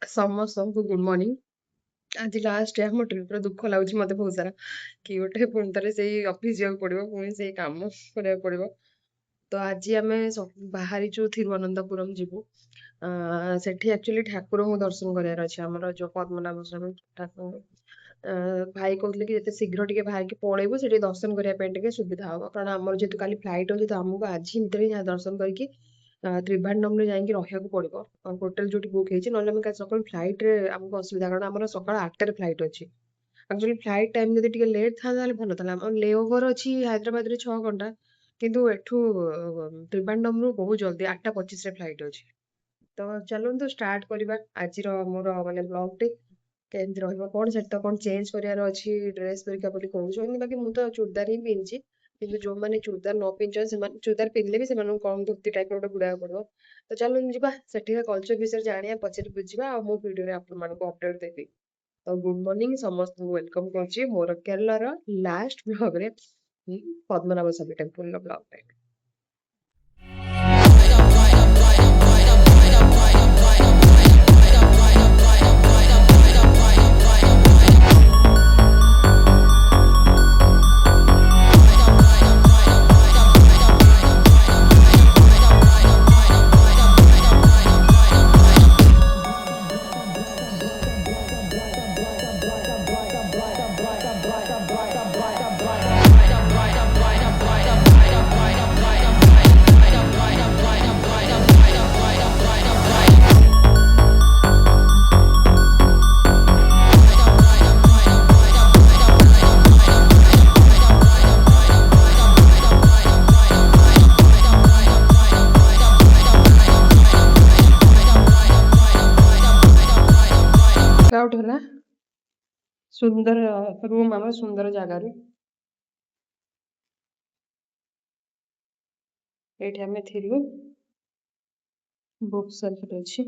ସମସ୍ତଙ୍କୁ good morning. ଆଜି last day ଆମ ଟ୍ରିପ୍‌ର ଦୁଃଖ ଲାଗୁଛି ମତେ ବହୁତ ସାରା। କି ଗୋଟେ ପୁଣି ଥରେ ସେଇ ଅଫିସ୍ ଯିବାକୁ ପଡ଼ିବ, ପୁଣି ସେଇ କାମ କରିବାକୁ ପଡ଼ିବ। ତ ଆଜି ଆମେ ବାହାରିଛୁ ଥିରୁବନନ୍ତପୁରମ୍ ଯିବୁ। ସେଠି ଆକ୍ଚୁଆଲି ଠାକୁରଙ୍କୁ ଦର୍ଶନ କରିବାର ଅଛି ଆମର ଯୋଉ ପଦ୍ମନାଭ ସ୍ୱାମୀ ଠାକୁରଙ୍କୁ। ଭାଇ କହୁଥିଲେ କି ଯେତେ ଶୀଘ୍ର ଟିକେ ବାହାରିକି ପଳେଇବୁ ସେଠି ଦର୍ଶନ କରିବା ପାଇଁ ଟିକେ ସୁବିଧା ହବ। କାରଣ ଆମର ଯେହେତୁ କାଲି ଫ୍ଲାଇଟ୍ ଅଛି ତ ଆମକୁ ଆଜି ଭିତରେ ହିଁ ଦର୍ଶନ କରିକି ତ୍ରିଭାଣ୍ଡମରେ ଯାଇକି ରହିବାକୁ ପଡ଼ିବ। ହୋଟେଲ ଯୋଉଠି ବୁକ୍ ହେଇଛି ନହେଲେ ଆମେ କାଲି ସକାଳୁ ଫ୍ଲାଇଟ୍‌ରେ ଆମକୁ ଅସୁବିଧା କାରଣ ଆମର ସକାଳ 8ଟାରେ ଫ୍ଲାଇଟ୍ ଅଛି। ଆକ୍ଚୁଆଲି ଫ୍ଲାଇଟ୍ ଟାଇମ୍ ଯଦି ଟିକେ ଲେଟ୍ ଥାନ୍ତା ତାହେଲେ ଭଲ ଥିଲା। ଆମର ଲେ ଓଭର୍ ଅଛି ହାଇଦ୍ରାବାଦରେ 6 ଘଣ୍ଟା। କିନ୍ତୁ ଏଠୁ ତ୍ରିଭାଣ୍ଡମରୁ ବହୁତ ଜଲ୍ଦି 8:25ରେ ଫ୍ଲାଇଟ୍ ଅଛି। ତ ଚାଲନ୍ତୁ ଷ୍ଟାର୍ଟ କରିବା ଆଜିର ମୋର ମାନେ ବ୍ଲଗ୍‌ଟି। କେମିତି ରହିବ କଣ ସେଠି ତ କଣ ଚେଞ୍ଜ କରିବାର ଅଛି ଡ୍ରେସ୍ ହେରିକା ବୋଲି କହୁଛନ୍ତି। ବାକି ମୁଁ ତ ଚୁଡ଼ିଦାର ହିଁ ପିନ୍ଧିଛି। କିନ୍ତୁ ଯୋଉମାନେ ଚୁଡ଼ିଦାର ନ ପିନ୍ଧିଛନ୍ତି ସେମାନେ ଚୁଡ଼ିଦାର ପିନ୍ଧିଲେ ବି ସେମାନଙ୍କୁ କଣ ଧୋତି ଟାଇପ୍‌ର ଗୋଟେ ଗୁଡ଼ାକୁ ପଡ଼ିବ। ତ ଚାଲନ୍ତୁ ଯିବା ସେଠିକା କଲଚର ବିଷୟରେ ଜାଣିବା ପଛରେ ବୁଝିବା ଆଉ ମୁଁ ଭିଡ଼ିଓରେ ଆପଣମାନଙ୍କୁ ଅପଡେଟ୍ ଦେବି। ତ ଗୁଡ୍ ମର୍ଣ୍ଣିଂ ସମସ୍ତଙ୍କୁ ୱେଲକମ୍ କରୁଛି ମୋର କେରଳାର ଲାଷ୍ଟ ବ୍ଲଗ୍‌ରେ ପଦ୍ମନାଭ ସ୍ୱାମୀ ଟେମ୍ପଲର ବ୍ଲଗ୍‌ରେ। ଆଉଟ୍ ହେଲା ସୁନ୍ଦର ରୁମ୍ ଆମର ସୁନ୍ଦର ଜାଗାରେ। ଏଇଠି ଆମେ ଥିଲୁ ବୁକ୍ ସେଲ୍ଫରେ ଅଛି।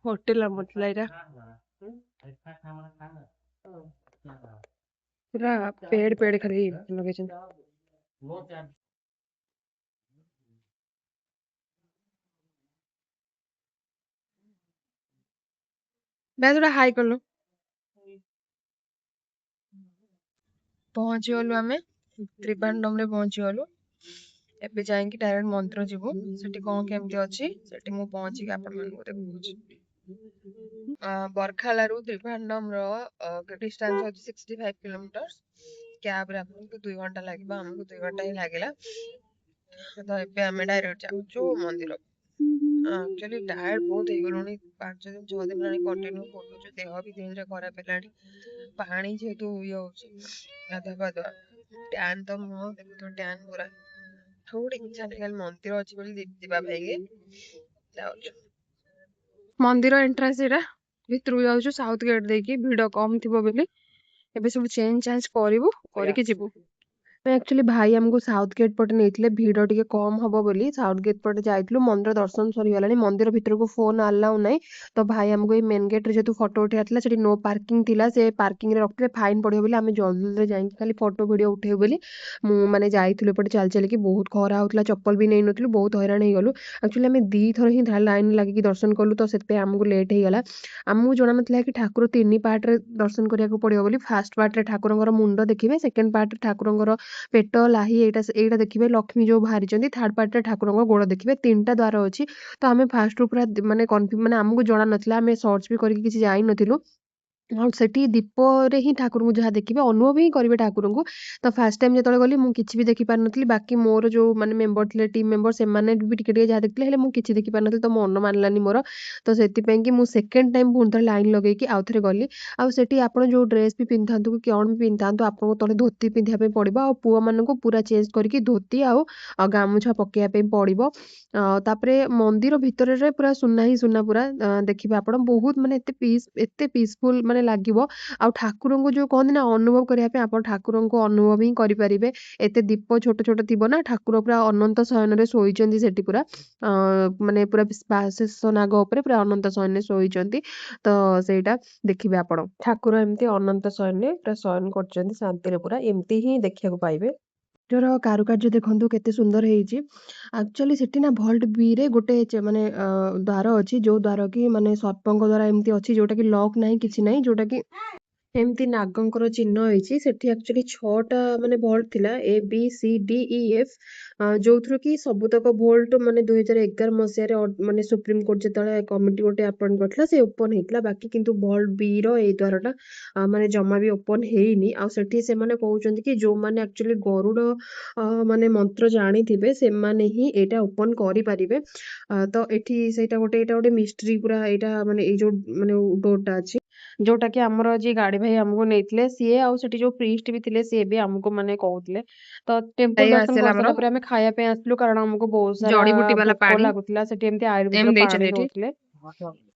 ହୋଟେଲ ଆମର ଥିଲା ଏଇଟା ପୁରା ପେଡ୍ ଖାଲି ଲଗେଇଛନ୍ତି। ବ୍ୟାଗଟା ହାଇ କଲୁ। ପହଞ୍ଚିଗଲୁ ଆମେ ତ୍ରିଭାଣ୍ଡମରେ ପହଞ୍ଚିଗଲୁ। ଏବେ ଯାଇକି ଡାଇରେକ୍ଟ ମନ୍ଦିର ଯିବୁ। ସେଠି କଣ କେମିତି ଅଛି ସେଠି ମୁଁ ପହଞ୍ଚିକି ଆପଣମାନଙ୍କୁ ଦେଖଉଛି। ବରଖାଲାରୁ ତ୍ରିଭାଣ୍ଡମର ଡିଷ୍ଟାନ୍ସ ହଉଛି 65 କିଲୋମିଟର। କ୍ୟାବରେ ଆପଣଙ୍କୁ 2 ଘଣ୍ଟା ଲାଗିବ, ଆମକୁ 2 ଘଣ୍ଟା ହିଁ ଲାଗିଲା। ତ ଏବେ ଆମେ ଡାଇରେକ୍ଟ ଯାଉଛୁ ମନ୍ଦିର। ଆକ୍ଚୁଆଲି ଟାୟାର୍ଡ ବହୁତ ହେଇଗଲୁଣି, 5 ଦିନ 6 ଦିନ ହେଲାଣି କଣ୍ଟିନ୍ୟୁ ବୁଲୁଛୁ, ଦେହ ବି ଧୀରେ ଧୀରେ ଖରାପ ହେଲାଣି। ପାଣି ଯେହେତୁ ଇଏ ହଉଛି ଗାଧୁଆ ପାଧୁଆ ଟ୍ୟାନ୍ ତ ମୁହଁ ଦେଖୁଥିବ ଟ୍ୟାନ୍ ପୁରା। ଗୋଟେ ଇଚ୍ଛା ନାହିଁ ଖାଲି ମନ୍ଦିର ଅଛି ବୋଲି ଯିବା ପାଇଁକି ଯାଉଛୁ। ମନ୍ଦିର ଏଣ୍ଟ୍ରାନ୍ସ ଏଇଟା, ଭିତରକୁ ଯାଉଛୁ ସାଉଥ ଗେଟ୍ ଦେଇକି। ଭିଡ଼ କମ୍ ଥିବ ବୋଲି ଏବେ ସବୁ ଚେଞ୍ଜ କରିବୁ, କରିକି ଯିବୁ। ଆକ୍ଚୁଆଲି ଭାଇ ଆମକୁ ସାଉଥ ଗେଟ୍ ପଟେ ନେଇଥିଲେ ଭିଡ଼ ଟିକେ କମ୍ ହବ ବୋଲି। ସାଉଥ ଗେଟ୍ ପଟେ ଯାଇଥିଲୁ, ମନ୍ଦିର ଦର୍ଶନ ସରିଗଲାଣି। ମନ୍ଦିର ଭିତରକୁ ଫୋନ୍ ଆଲାଉ ନାହିଁ। ତ ଭାଇ ଆମକୁ ଏଇ ମେନ୍ ଗେଟ୍‌ରେ ଯେହେତୁ ଫଟୋ ଉଠେଇବାର ଥିଲା ସେଠି ନୋ ପାର୍କିଂ ଥିଲା, ସେ ପାର୍କିଂରେ ରଖିଥିଲେ ଫାଇନ୍ ପଡ଼ିବ ବୋଲି ଆମେ ଜଲ୍ଦିରେ ଯାଇକି ଖାଲି ଫଟୋ ଭିଡ଼ିଓ ଉଠେଇବୁ ବୋଲି ମୁଁ ମାନେ ଯାଇଥିଲୁ ଏପଟେ ଚାଲି ଚାଲିକି। ବହୁତ ଖରା ହଉଥିଲା, ଚପଲ ବି ନେଇନଥିଲୁ, ବହୁତ ହଇରାଣ ହେଇଗଲୁ। ଆକ୍ଚୁଆଲି ଆମେ 2 ଥର ହିଁ ଲାଇନ୍ ଲାଗିକି ଦର୍ଶନ କଲୁ ତ ସେଥିପାଇଁ ଆମକୁ ଲେଟ୍ ହେଇଗଲା। ଆମକୁ ଜଣାନଥିଲା କି ଠାକୁର 3 ପାର୍ଟରେ ଦର୍ଶନ କରିବାକୁ ପଡ଼ିବ ବୋଲି। ଫାର୍ଷ୍ଟ ପାର୍ଟରେ ଠାକୁରଙ୍କର ମୁଣ୍ଡ ଦେଖିବେ, ସେକେଣ୍ଡ ପାର୍ଟରେ ଠାକୁରଙ୍କର ପେଟ, ଲାହି ଏଇଟା ଦେଖିବେ, ଲକ୍ଷ୍ମୀ ଯୋଉ ବାହାରିଛନ୍ତି। ଥାର୍ଡ ପାର୍ଟରେ ଠାକୁରଙ୍କ ଗୋଡ଼ ଦେଖିବେ। 3ଟା ଦ୍ୱାର ଅଛି। ତ ଆମେ ଫାର୍ଷ୍ଟରୁ ପୁରା ମାନେ ଆମକୁ ଜଣା ନଥିଲା, ଆମେ ସର୍ଚ୍ଚ ବି କରିକି କିଛି ଯାଇନଥିଲୁ। ଆଉ ସେଠି ଦୀପରେ ହିଁ ଠାକୁରଙ୍କୁ ଯାହା ଦେଖିବେ, ଅନୁଭବ ହିଁ କରିବେ ଠାକୁରଙ୍କୁ। ତ ଫାର୍ଷ୍ଟ ଟାଇମ୍ ଯେତେବେଳେ ଗଲି ମୁଁ କିଛି ବି ଦେଖିପାରିନଥିଲି। ବାକି ମୋର ଯୋଉ ମାନେ ମେମ୍ବର ଥିଲେ, ଟିମ୍ ମେମ୍ବର, ସେମାନେ ବି ଟିକେ ଟିକେ ଯାହା ଦେଖିଥିଲେ, ହେଲେ ମୁଁ କିଛି ଦେଖିପାରିନଥିଲି। ତ ମନ ମାନିଲାନି ମୋର। ତ ସେଥିପାଇଁ କି ମୁଁ ସେକେଣ୍ଡ ଟାଇମ୍ ପୁଣି ଥରେ ଲାଇନ୍ ଲଗେଇକି ଆଉଥରେ ଗଲି। ଆଉ ସେଠି ଆପଣ ଯୋଉ ଡ୍ରେସ୍ ବି ପିନ୍ଧିଥାନ୍ତୁ କି କଣ ବି ପିନ୍ଧିଥାନ୍ତୁ, ଆପଣଙ୍କୁ ତଳେ ଧୋତି ପିନ୍ଧିବା ପାଇଁ ପଡ଼ିବ। ଆଉ ପୁଅମାନଙ୍କୁ ପୁରା ଚେଞ୍ଜ କରିକି ଧୋତି ଆଉ ଗାମୁଛା ପକେଇବା ପାଇଁ ପଡ଼ିବ। ତାପରେ ମନ୍ଦିର ଭିତରରେ ପୁରା ସୁନା ହିଁ ସୁନା ପୁରା ଦେଖିବେ ଆପଣ। ବହୁତ ମାନେ ଏତେ ପିସଫୁଲ୍ ମାନେ ମାନେ ଲାଗିବ। ଆଉ ଠାକୁରଙ୍କୁ ଯୋଉ କହନ୍ତି ନା ଅନୁଭବ କରିବା ପାଇଁ ଆପଣ ଠାକୁରଙ୍କୁ ଅନୁଭବ ହିଁ କରିପାରିବେ। ଏତେ ଦୀପ ଛୋଟ ଛୋଟ ଥିବ ନା, ଠାକୁର ପୁରା ଅନନ୍ତ ଶୟନରେ ଶୋଇଛନ୍ତି ସେଠି ପୁରା ମାନେ ପୁରା ଶେଷ ନାଗ ଉପରେ ପୁରା ଅନନ୍ତ ଶୟନରେ ଶୋଇଛନ୍ତି। ତ ସେଇଟା ଦେଖିବେ ଆପଣ, ଠାକୁର ଏମିତି ଅନନ୍ତ ଶୟନରେ ପୁରା ଶୟନ କରୁଛନ୍ତି ଶାନ୍ତିରେ, ପୁରା ଏମିତି ହିଁ ଦେଖିବାକୁ ପାଇବେ। ଏଟାର କାରୁକାର୍ଯ୍ୟ ଦେଖନ୍ତୁ କେତେ ସୁନ୍ଦର ହେଇଛି। ଆକ୍ଚୁଆଲି ସେଠି ନା ଭଲ୍ଟ ବି ରେ ଗୋଟେ ମାନେ ଦ୍ୱାର ଅଛି, ଯୋଉ ଦ୍ୱାର କି ମାନେ ସର୍ପଙ୍କ ଦ୍ୱାରା ଏମିତି ଅଛି, ଯୋଉଟା କି ଲକ୍ ନାହିଁ, କିଛି ନାହିଁ, ଯୋଉଟା କି ଏମିତି ନାଗଙ୍କର ଚିହ୍ନ ହେଇଛି। ସେଠି ଆକ୍ଚୁଆଲି 6ଟା ମାନେ ଭଲ୍ଟ ଥିଲା, ABCDEF, ଯୋଉଥିରୁ କି ସବୁତକ ଭୋଲ୍ଟ ମାନେ 2011 ମସିହାରେ ମାନେ ସୁପ୍ରିମକୋର୍ଟ ଯେତେବେଳେ କମିଟି ଗୋଟେ ଆପଏଣ୍ଟ କରିଥିଲା ସେ ଓପନ ହେଇଥିଲା। ବାକି କିନ୍ତୁ ଭଲ୍ଟ ବି ର ଏଇ ଦ୍ୱାରଟା ମାନେ ଜମା ବି ଓପନ ହେଇନି। ଆଉ ସେଠି ସେମାନେ କହୁଛନ୍ତି କି ଯୋଉମାନେ ଆକ୍ଚୁଆଲି ଗରୁଡ ମାନେ ମନ୍ତ୍ର ଜାଣିଥିବେ ସେମାନେ ହିଁ ଏଇଟା ଓପନ କରିପାରିବେ। ତ ଏଠି ଏଇଟା ଗୋଟେ ମିଷ୍ଟ୍ରି ପୁରା। ଏଇଟା ମାନେ ଏଇ ଯୋଉ ମାନେ ଡୋରଟା ଅଛି, ଯୋଉଟା କି ଆମର ଯିଏ ଗାଡି ଭାଇ ଆମକୁ ନେଇଥିଲେ ସିଏ, ଆଉ ସେଠି ଯୋଉ ପ୍ରିଷ୍ଟ ବି ଥିଲେ ସିଏ ବି ଆମକୁ ମାନେ କହୁଥିଲେ। ତ ଟେମ୍ପଲ ଦର୍ଶନ ଆସିଲା ଆମର କରିସାରିଲା ପରେ ଆମେ ଖାଇବା ପାଇଁ ଆସିଲୁ, କାରଣ ଆମକୁ ବହୁତ ସାରା ଜଡିବୁଟି ବାଲା ଭୋକ ପାଣି ଲାଗୁଥିଲା। ସେଠି ଏମିତି ଆୟୁର୍ବେଦିର ଏମିତି ପାଣି ଦେଇଛନ୍ତି ଏଠି। ଦଉଥିଲେ।